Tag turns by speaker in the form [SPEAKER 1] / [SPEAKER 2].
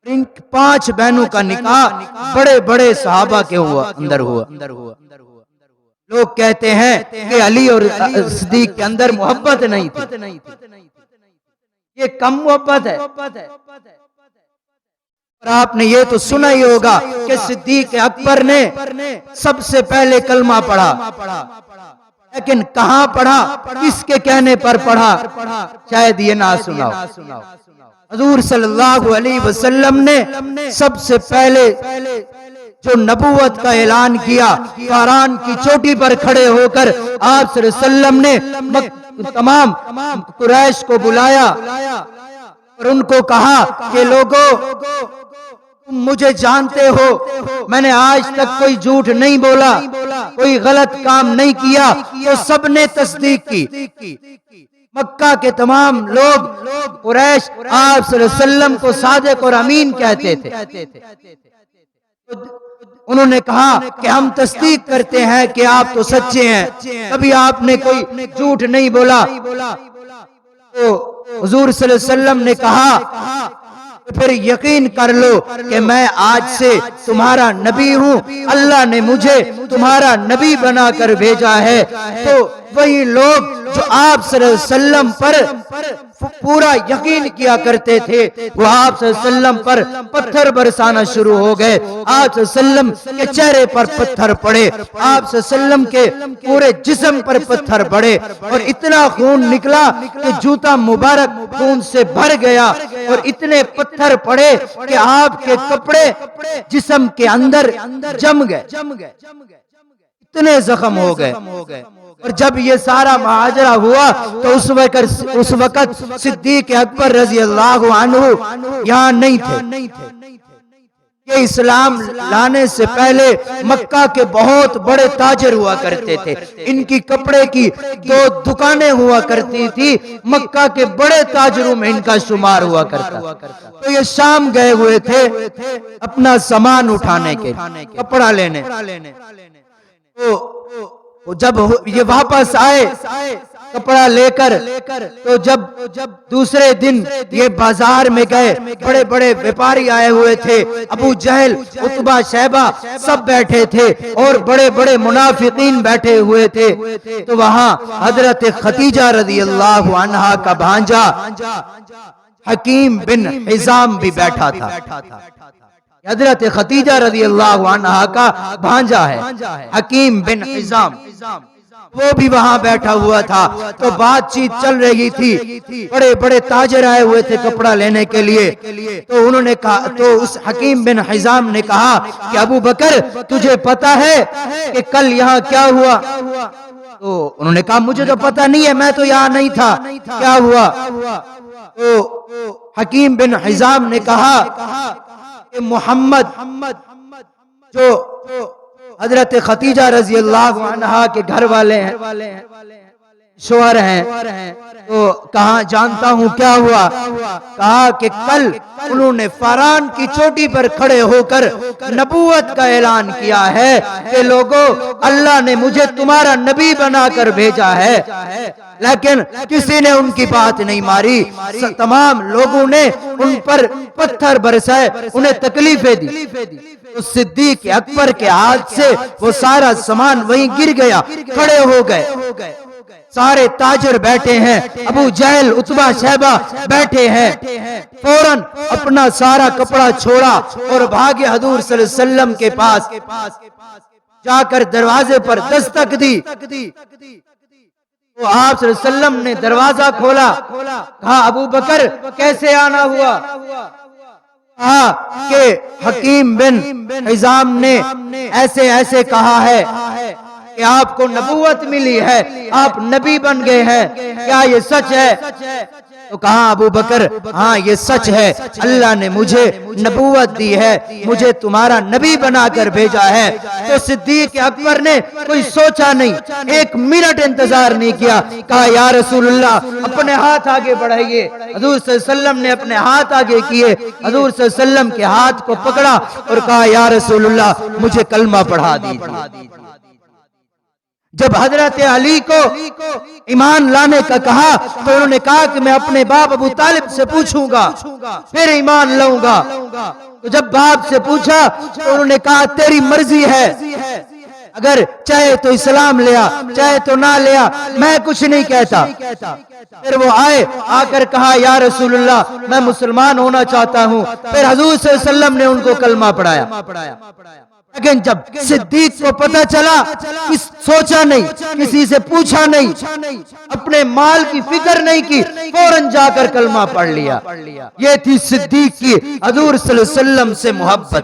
[SPEAKER 1] ان 5 بہنوں کا نکاح بڑے بڑے صحابہ کے اندر ہوا۔ لوگ کہتے ہیں کہ علی اور صدیق کے اندر محبت نہیں تھی، یہ کم محبت ہے۔ اور آپ نے یہ تو سنا ہی ہوگا کہ صدیق اکبر نے سب سے پہلے کلمہ پڑھا، لیکن کہاں پڑھا، کس کے کہنے پر پڑھا، شاید یہ نہ سنا ہو۔ حضور صلی اللہ علیہ وسلم نے سب سے پہلے جو نبوت کا اعلان کیا، فاران کی چوٹی پر کھڑے ہو کر آپ صلی اللہ علیہ وسلم نے تمام قریش کو بلایا اور ان کو کہا کہ لوگو تم مجھے جانتے ہو، میں نے آج تک کوئی جھوٹ نہیں بولا، کوئی غلط کام نہیں کیا۔ تو سب نے تصدیق کی۔ مکہ کے تمام لوگ قریش آپ صلی اللہ علیہ وسلم کو صادق اور امین کہتے تھے۔ انہوں نے کہا کہ ہم تصدیق کرتے ہیں کہ آپ تو سچے ہیں، کبھی آپ نے کوئی جھوٹ نہیں بولا۔ تو حضور صلی اللہ علیہ وسلم نے کہا پھر یقین کر لو کہ میں آج سے تمہارا نبی ہوں، اللہ نے مجھے تمہارا نبی بنا کر بھیجا ہے۔ تو وہی لوگ جو آپ صلی اللہ علیہ وسلم پر پورا یقین کیا کرتے تھے، وہ آپ صلی اللہ علیہ وسلم پر پتھر برسانا شروع ہو گئے۔ آپ صلی اللہ علیہ وسلم کے چہرے پر پتھر پڑے، آپ صلی اللہ علیہ وسلم کے پورے جسم پر پتھر پڑے، اور اتنا خون نکلا کہ جوتا مبارک خون سے بھر گیا، اور اتنے پتھر پڑے کہ آپ کے کپڑے جسم کے اندر جم گئے، اتنے زخم ہو گئے۔ اور جب یہ سارا ماجرا ہوا تو اس وقت صدیق اکبر رضی اللہ عنہ یہاں نہیں تھے۔ یہ اسلام لانے سے پہلے مکہ کے بہت بڑے تاجر ہوا کرتے تھے، ان کی کپڑے کی 2 دکانیں ہوا کرتی تھی، مکہ کے بڑے تاجروں میں ان کا شمار ہوا کرتا۔ تو یہ شام گئے ہوئے تھے اپنا سامان اٹھانے کے، کپڑا لینے۔ تو جب یہ واپس آئے کپڑا لے کر، تو جب دوسرے دن یہ بازار میں گئے، بڑے بڑے ویپاری آئے ہوئے تھے، ابو جہل، عتبہ، شیبہ سب بیٹھے تھے، اور بڑے بڑے منافقین بیٹھے ہوئے تھے۔ تو وہاں حضرت خدیجہ رضی اللہ عنہا کا بھانجا حکیم بن حزام بھی بیٹھا تھا۔ حضرت خدیجہ رضی اللہ عنہا کا بھانجا ہے حکیم بن حزام، وہ بھی وہاں بیٹھا ہوا تھا۔ تو بات چیت چل رہی تھی، بڑے بڑے تاجر آئے ہوئے تھے کپڑا لینے کے لیے۔ تو انہوں نے کہا، تو اس حکیم بن حزام نے کہا کہ ابو بکر تجھے پتا ہے کہ کل یہاں کیا ہوا؟ تو انہوں نے کہا مجھے تو پتا نہیں ہے، میں تو یہاں نہیں تھا، کیا ہوا؟ تو حکیم بن حزام نے کہا کہ محمد جو حضرت خدیجہ رضی اللہ عنہا کے گھر والے ہیں، شوہر ہیں، تو کہا جانتا ہوں کیا ہوا؟ کہا کہ کل انہوں نے فاران کی چوٹی پر کھڑے ہو کر نبوت کا اعلان کیا ہے کہ لوگو اللہ نے مجھے تمہارا نبی بنا کر بھیجا ہے، لیکن کسی نے ان کی بات نہیں ماری، تمام لوگوں نے ان پر پتھر برسائے، انہیں تکلیفیں دی۔ تو صدیق اکبر کے ہاتھ سے وہ سارا سامان وہیں گر گیا، کھڑے ہو گئے، سارے تاجر بیٹھے ہیں، ابو جہل، عتبہ، شیبہ بیٹھے ہیں۔ فوراً اپنا سارا کپڑا چھوڑا اور بھاگے حضور صلی اللہ علیہ وسلم کے پاس، جا کر دروازے پر دستک دی۔ تو آپ صلی اللہ علیہ وسلم نے دروازہ کھولا، کہا ابو بکر کیسے آنا ہوا؟ کہا کہ حکیم بن حزام نے ایسے ایسے کہا ہے کہ آپ کو نبوت ملی ہے، آپ نبی بن گئے ہیں، کیا یہ سچ ہے؟ تو کہا ابو بکر ہاں یہ سچ ہے، اللہ نے مجھے نبوت دی ہے، مجھے تمہارا نبی بنا کر بھیجا ہے۔ تو صدیق اکبر نے کوئی سوچا نہیں، 1 منٹ انتظار نہیں کیا، کہا یا رسول اللہ اپنے ہاتھ آگے بڑھائیے۔ حضور صلی اللہ علیہ وسلم نے اپنے ہاتھ آگے کیے، حضور صلی اللہ علیہ وسلم کے ہاتھ کو پکڑا اور کہا یا رسول اللہ مجھے کلمہ پڑھا دیجیے۔ جب حضرت علی کو ایمان لانے کا کہا تو انہوں نے کہا کہ میں اپنے باپ ابو طالب سے پوچھوں گا پھر ایمان لاؤں گا. تو جب باپ سے پوچھا تو انہوں نے کہا تیری مرضی ہے، اگر چاہے تو اسلام لیا چاہے تو نہ لیا، میں کچھ نہیں کہتا. پھر وہ آئے، آ کر کہا یا رسول اللہ میں مسلمان ہونا چاہتا ہوں. پھر حضور صلی اللہ علیہ وسلم نے ان کو کلمہ پڑھایا. لیکن جب صدیق کو پتہ چلا، سوچا نہیں، کسی سے پوچھا نہیں، اپنے مال کی فکر نہیں کی، فوراً جا کر کلمہ پڑھ لیا. یہ تھی صدیق کی حضور صلی اللہ علیہ وسلم سے محبت.